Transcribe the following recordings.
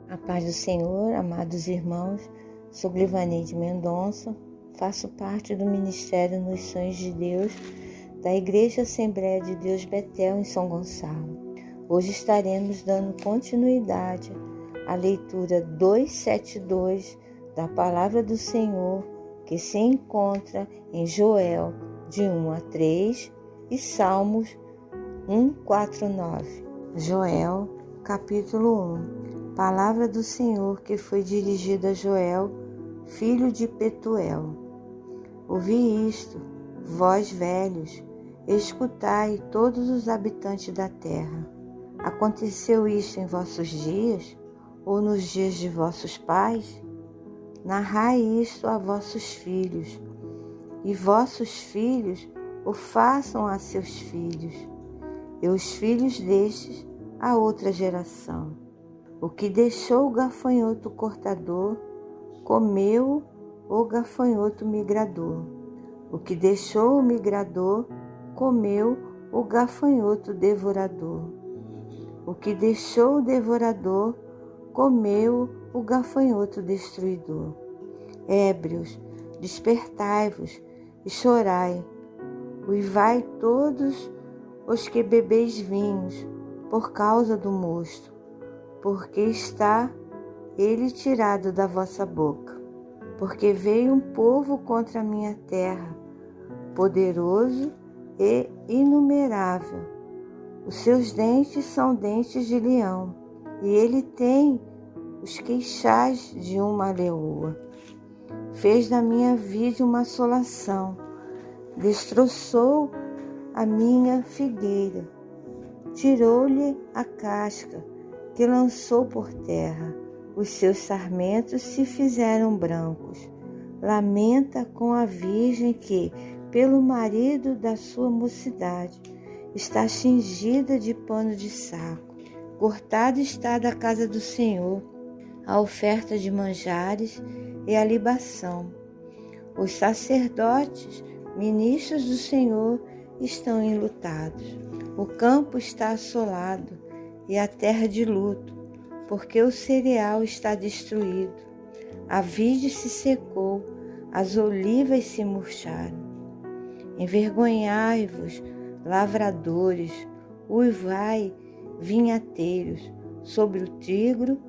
A paz do Senhor, amados irmãos, sou Glivaneide Mendonça, faço parte do Ministério nos Sonhos de Deus, da Igreja Assembleia de Deus Betel, em São Gonçalo. Hoje estaremos dando continuidade à leitura 272 da Palavra do Senhor, que se encontra em Joel, de 1 a 3, e Salmos 149. Joel, capítulo 1. Palavra do Senhor que foi dirigida a Joel, filho de Petuel. Ouvi isto, vós velhos, escutai todos os habitantes da terra. Aconteceu isto em vossos dias, ou nos dias de vossos pais? Narrai isto a vossos filhos, e vossos filhos o façam a seus filhos, e os filhos destes a outra geração. O que deixou o gafanhoto cortador, comeu o gafanhoto migrador. O que deixou o migrador, comeu o gafanhoto devorador. O que deixou o devorador, comeu o gafanhoto destruidor. Ébrios, despertai-vos e chorai. Uivai todos os que bebeis vinhos, por causa do mosto, porque está ele tirado da vossa boca. Porque veio um povo contra a minha terra, poderoso e inumerável. Os seus dentes são dentes de leão, e ele tem os queixais de uma leoa. Fez da minha vide uma assolação, destroçou a minha figueira, tirou-lhe a casca, que lançou por terra, os seus sarmentos se fizeram brancos. Lamenta com a virgem que, pelo marido da sua mocidade, está cingida de pano de saco. Cortada está da casa do Senhor a oferta de manjares e a libação. Os sacerdotes, ministros do Senhor, estão enlutados. O campo está assolado e a terra de luto, porque o cereal está destruído. A vide se secou, as olivas se murcharam. Envergonhai-vos, lavradores, uivai, vinhateiros, sobre o trigo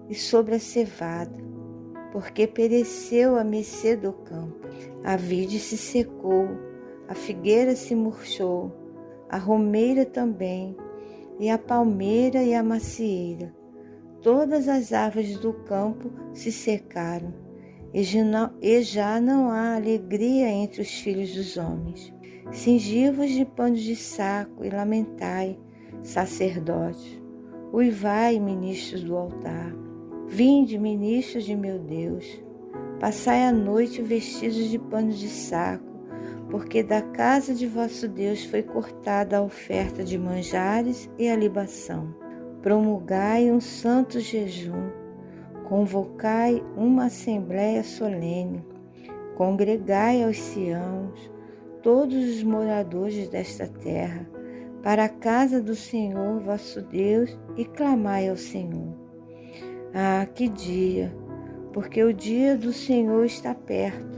e sobre a cevada, porque pereceu a mercê do campo. A vide se secou, a figueira se murchou, a romeira também, e a palmeira e a macieira. Todas as árvores do campo se secaram, e já não há alegria entre os filhos dos homens. Cingi-vos de panos de saco e lamentai, sacerdotes. Uivai, ministros do altar. Vinde, ministros de meu Deus. Passai a noite vestidos de panos de saco, porque da casa de vosso Deus foi cortada a oferta de manjares e a libação. Promulgai um santo jejum, convocai uma assembleia solene, congregai aos Siãos, todos os moradores desta terra, para a casa do Senhor vosso Deus, e clamai ao Senhor. Ah, que dia! Porque o dia do Senhor está perto,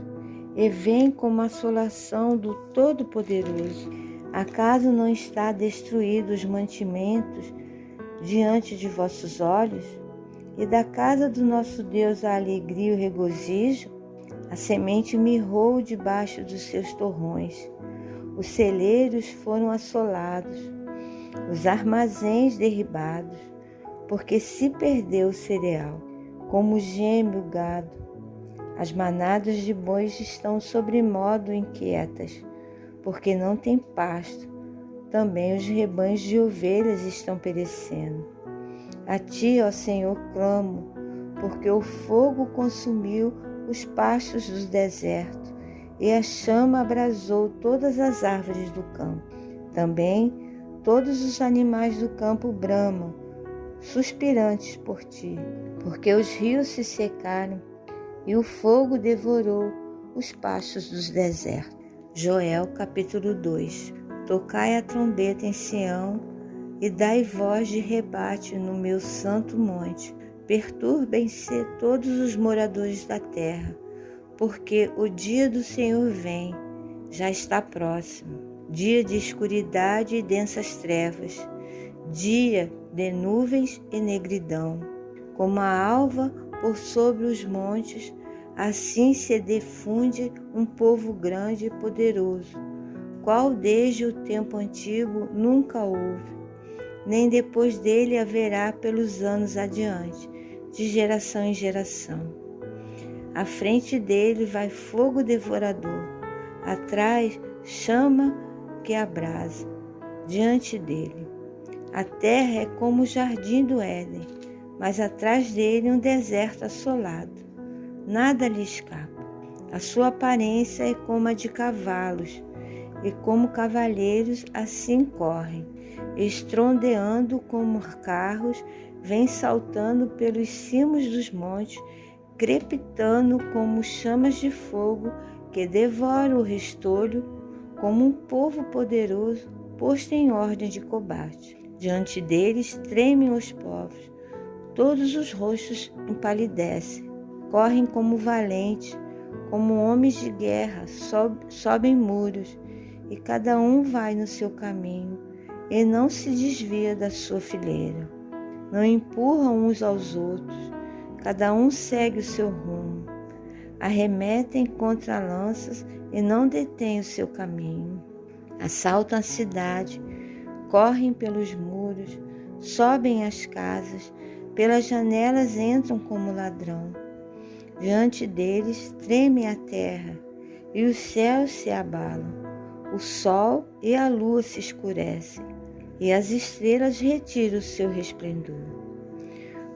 e vem como assolação do Todo-Poderoso. Acaso não está destruído os mantimentos diante de vossos olhos? E da casa do nosso Deus a alegria e o regozijo? A semente mirrou debaixo dos seus torrões. Os celeiros foram assolados, os armazéns derribados, porque se perdeu o cereal, como geme o gado. As manadas de bois estão sobremodo inquietas, porque não tem pasto. Também os rebanhos de ovelhas estão perecendo. A ti, ó Senhor, clamo, porque o fogo consumiu os pastos do deserto, e a chama abrasou todas as árvores do campo. Também todos os animais do campo bramam, suspirantes por ti, porque os rios se secaram, e o fogo devorou os pastos dos desertos. Joel, capítulo 2. Tocai a trombeta em Sião, e dai voz de rebate no meu santo monte. perturbem-se todos os moradores da terra, porque o dia do Senhor vem, já está próximo, dia de escuridade e densas trevas, dia de nuvens e negridão. Como a alva por sobre os montes, assim se difunde um povo grande e poderoso, qual desde o tempo antigo nunca houve, nem depois dele haverá pelos anos adiante, de geração em geração. À frente dele vai fogo devorador, atrás chama que abrasa, diante dele. A terra é como o jardim do Éden, mas atrás dele um deserto assolado. Nada lhe escapa. A sua aparência é como a de cavalos, e como cavalheiros assim correm, estrondeando como carros, vem saltando pelos cimos dos montes, crepitando como chamas de fogo que devora o restolho, como um povo poderoso posto em ordem de combate. Diante deles tremem os povos, todos os rostos empalidecem, correm como valentes, como homens de guerra, sobem muros, e cada um vai no seu caminho, e não se desvia da sua fileira. Não empurram uns aos outros, cada um segue o seu rumo. Arremetem contra lanças e não detêm o seu caminho. Assaltam a cidade, correm pelos muros, sobem as casas, pelas janelas entram como ladrão. Diante deles treme a terra, e os céus se abalam. O sol e a lua se escurecem, e as estrelas retiram o seu resplendor.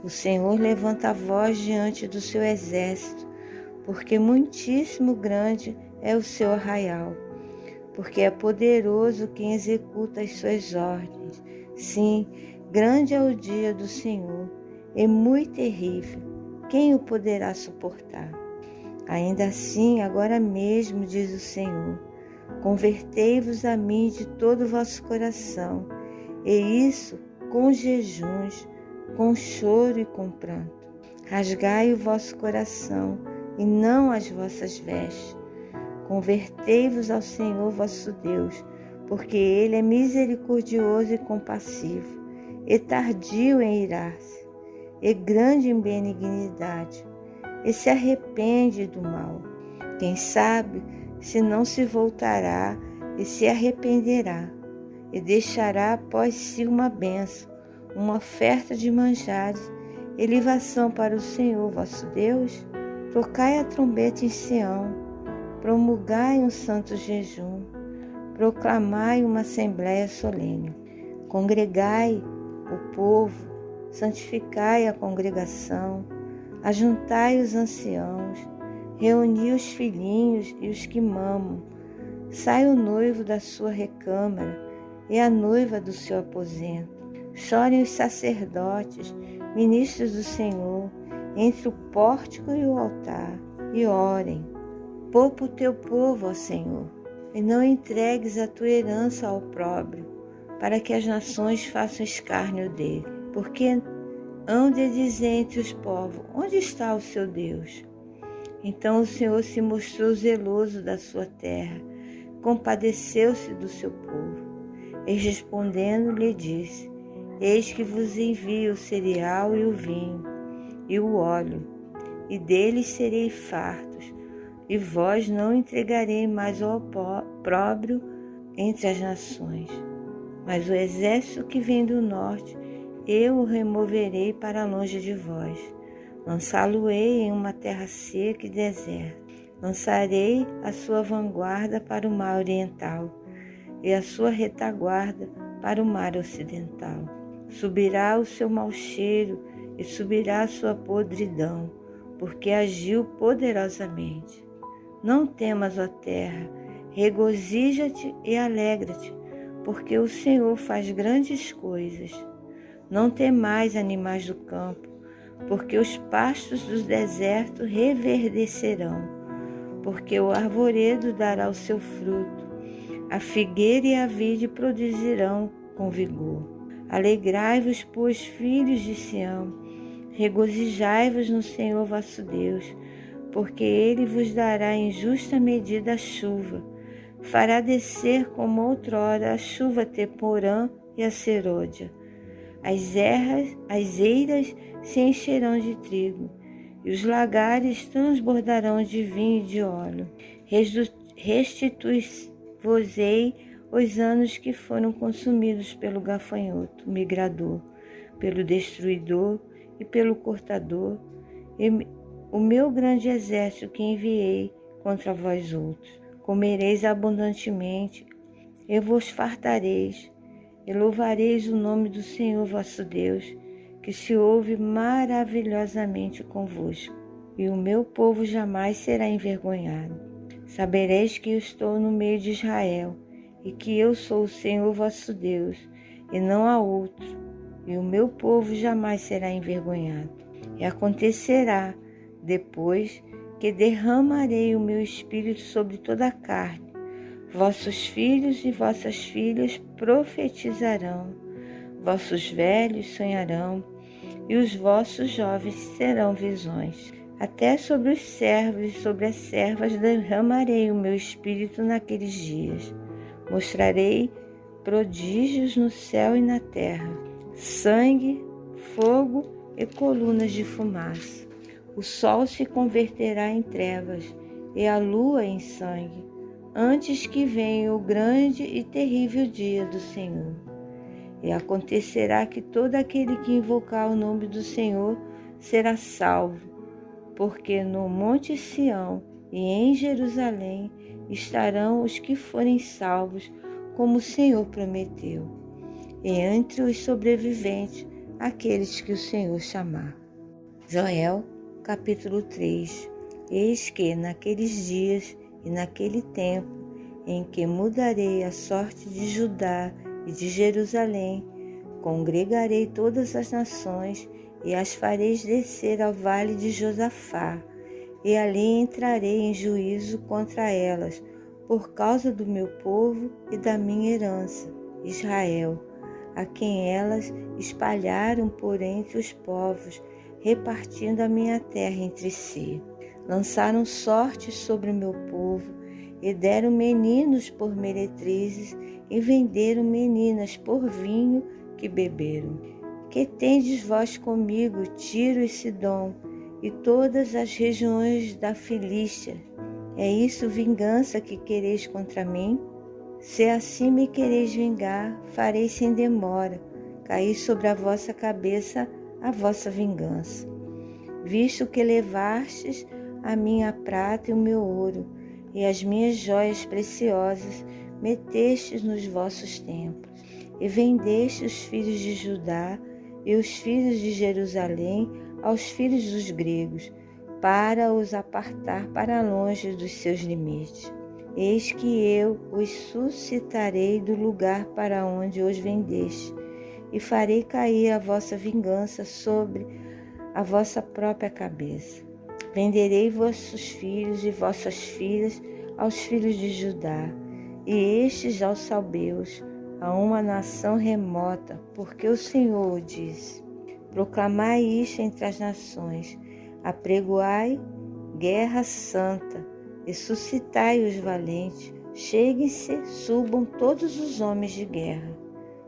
O Senhor levanta a voz diante do seu exército, porque muitíssimo grande é o seu arraial, porque é poderoso quem executa as suas ordens. Sim, grande é o dia do Senhor, e muito terrível. Quem o poderá suportar? Ainda assim, agora mesmo, diz o Senhor, convertei-vos a mim de todo o vosso coração, e isso com jejuns, com choro e com pranto. Rasgai o vosso coração e não as vossas vestes. Convertei-vos ao Senhor vosso Deus, porque Ele é misericordioso e compassivo, e tardio em irar-se, e grande em benignidade, e se arrepende do mal. Quem sabe se não se voltará e se arrependerá, e deixará após si uma bênção, uma oferta de manjares e libação para o Senhor vosso Deus? Tocai a trombeta em Sião, promulgai um santo jejum, proclamai uma assembléia solene. Congregai o povo, santificai a congregação, ajuntai os anciãos, reuni os filhinhos e os que mamam. Sai o noivo da sua recâmara e a noiva do seu aposento. Chorem os sacerdotes, ministros do Senhor, entre o pórtico e o altar, e orem. Poupa o teu povo, ó Senhor, e não entregues a tua herança ao opróbrio, para que as nações façam escárnio dele. Porque hão de dizer entre os povos, onde está o seu Deus? Então o Senhor se mostrou zeloso da sua terra, compadeceu-se do seu povo, e respondendo lhe disse, eis que vos envio o cereal e o vinho, e o óleo, e deles serei fartos, e vós não entregarei mais ao opróbrio entre as nações. Mas o exército que vem do norte, eu o removerei para longe de vós. Lançá-lo-ei em uma terra seca e deserta. Lançarei a sua vanguarda para o mar oriental, e a sua retaguarda para o mar ocidental. Subirá o seu mau cheiro e subirá a sua podridão, porque agiu poderosamente. Não temas, ó terra, regozija-te e alegra-te, porque o Senhor faz grandes coisas. Não temais, animais do campo, porque os pastos dos desertos reverdecerão, porque o arvoredo dará o seu fruto, a figueira e a vide produzirão com vigor. Alegrai-vos, pois, filhos de Sião, regozijai-vos no Senhor vosso Deus, porque Ele vos dará em justa medida a chuva, fará descer como outrora a chuva temporã e a serôdia. As eiras se encherão de trigo, e os lagares transbordarão de vinho e de óleo. Restitui-vos-ei os anos que foram consumidos pelo gafanhoto migrador, pelo destruidor e pelo cortador, e o meu grande exército que enviei contra vós outros. Comereis abundantemente, e vos fartareis, e louvareis o nome do Senhor vosso Deus, que se ouve maravilhosamente convosco, e o meu povo jamais será envergonhado. Sabereis que eu estou no meio de Israel, e que eu sou o Senhor vosso Deus, e não há outro, e o meu povo jamais será envergonhado. E acontecerá, depois, que derramarei o meu espírito sobre toda a carne. Vossos filhos e vossas filhas profetizarão, vossos velhos sonharão, e os vossos jovens terão visões. Até sobre os servos e sobre as servas derramarei o meu espírito naqueles dias. Mostrarei prodígios no céu e na terra, sangue, fogo e colunas de fumaça. O sol se converterá em trevas e a lua em sangue, antes que venha o grande e terrível dia do Senhor. E acontecerá que todo aquele que invocar o nome do Senhor será salvo, porque no Monte Sião e em Jerusalém estarão os que forem salvos, como o Senhor prometeu, e entre os sobreviventes, aqueles que o Senhor chamar. Joel, capítulo 3. Eis que naqueles dias e naquele tempo, em que mudarei a sorte de Judá e de Jerusalém, congregarei todas as nações e as farei descer ao vale de Josafá, e ali entrarei em juízo contra elas, por causa do meu povo e da minha herança, Israel, a quem elas espalharam por entre os povos, repartindo a minha terra entre si. Lançaram sortes sobre o meu povo, e deram meninos por meretrizes, e venderam meninas por vinho que beberam. Que tendes vós comigo, Tiro e Sidom, e todas as regiões da Filístia? É isso vingança que quereis contra mim? Se assim me quereis vingar, farei sem demora, cair sobre a vossa cabeça a vossa vingança. Visto que levastes a minha prata e o meu ouro, e as minhas joias preciosas metestes nos vossos templos, e vendeste os filhos de Judá e os filhos de Jerusalém aos filhos dos gregos, para os apartar para longe dos seus limites. Eis que eu os suscitarei do lugar para onde os vendeste, e farei cair a vossa vingança sobre a vossa própria cabeça. Venderei vossos filhos e vossas filhas aos filhos de Judá, e estes aos salbeus, a uma nação remota, porque o Senhor o disse. Proclamai isto entre as nações, apregoai guerra santa, e suscitai os valentes, cheguem-se, subam todos os homens de guerra.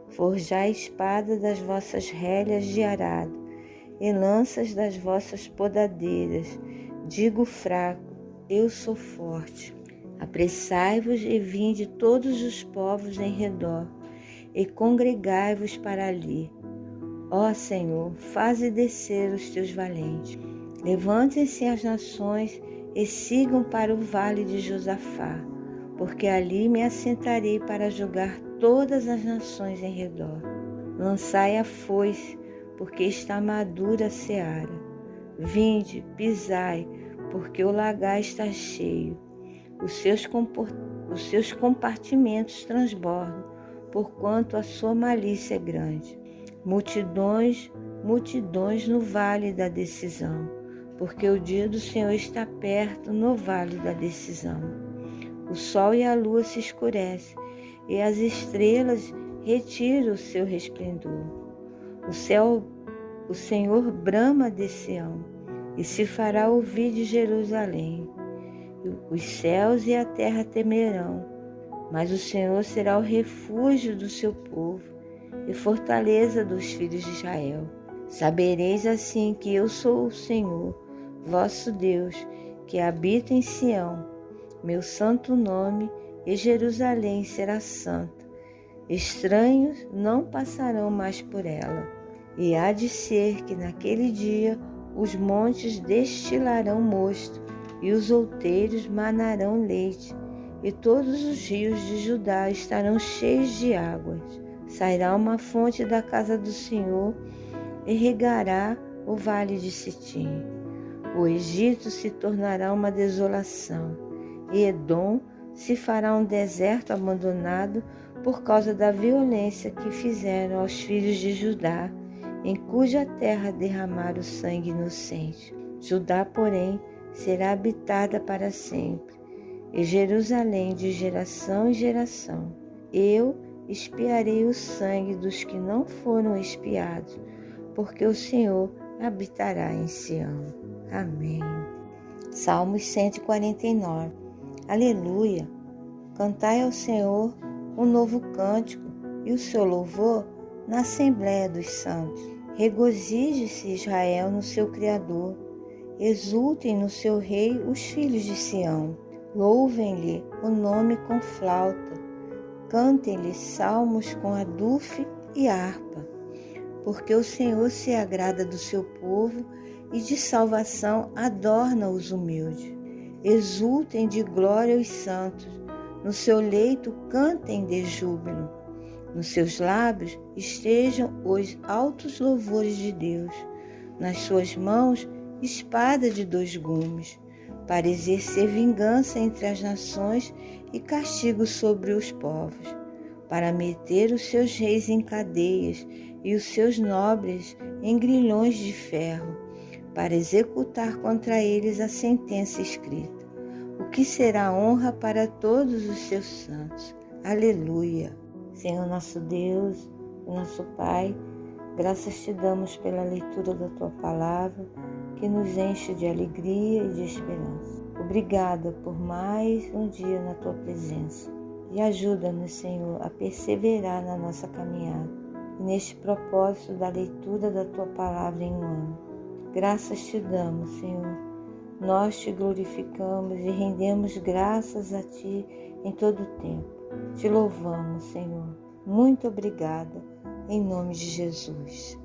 Forjai espada das vossas relhas de arado, e lanças das vossas podadeiras. Digo fraco, eu sou forte. Apressai-vos e vinde todos os povos em redor, e congregai-vos para ali. Ó Senhor, faze descer os teus valentes. Levantem-se as nações e sigam para o vale de Josafá, porque ali me assentarei para julgar todas as nações em redor. Lançai a foice, porque está madura a seara. Vinde, pisai, porque o lagar está cheio. Os seus compartimentos transbordam, porquanto a sua malícia é grande. Multidões, multidões no vale da decisão, porque o dia do Senhor está perto no vale da decisão. O sol e a lua se escurecem, e as estrelas retiram o seu resplendor. O céu o Senhor brama de Sião e se fará ouvir de Jerusalém. Os céus e a terra temerão, mas o Senhor será o refúgio do seu povo e fortaleza dos filhos de Israel. Sabereis assim que eu sou o Senhor, vosso Deus, que habita em Sião, meu santo nome, e Jerusalém será santa. Estranhos não passarão mais por ela. E há de ser que naquele dia os montes destilarão mosto, e os outeiros manarão leite, e todos os rios de Judá estarão cheios de águas. Sairá uma fonte da casa do Senhor e regará o vale de Sitim. O Egito se tornará uma desolação, e Edom se fará um deserto abandonado por causa da violência que fizeram aos filhos de Judá, em cuja terra derramaram sangue inocente. Judá, porém, será habitada para sempre, e Jerusalém de geração em geração. Eu expiarei o sangue dos que não foram expiados, porque o Senhor habitará em Sião. Amém. Salmos 149. Aleluia! Cantai ao Senhor um novo cântico e o seu louvor na Assembleia dos Santos. Regozije-se Israel no seu Criador. Exultem no seu Rei os filhos de Sião. Louvem-lhe o nome com flauta. Cantem-lhe salmos com adufe e harpa. Porque o Senhor se agrada do seu povo e de salvação adorna os humildes. Exultem de glória os santos. No seu leito cantem de júbilo. Nos seus lábios estejam os altos louvores de Deus. Nas suas mãos, espada de 2 gumes, para exercer vingança entre as nações e castigo sobre os povos, para meter os seus reis em cadeias e os seus nobres em grilhões de ferro, para executar contra eles a sentença escrita, o que será honra para todos os seus santos. Aleluia! Senhor nosso Deus, nosso Pai, graças te damos pela leitura da Tua Palavra, que nos enche de alegria e de esperança. Obrigada por mais um dia na Tua presença. E ajuda-nos, Senhor, a perseverar na nossa caminhada e neste propósito da leitura da Tua Palavra em um ano. Graças te damos, Senhor. Nós te glorificamos e rendemos graças a Ti em todo o tempo. Te louvamos, Senhor. Muito obrigada, em nome de Jesus.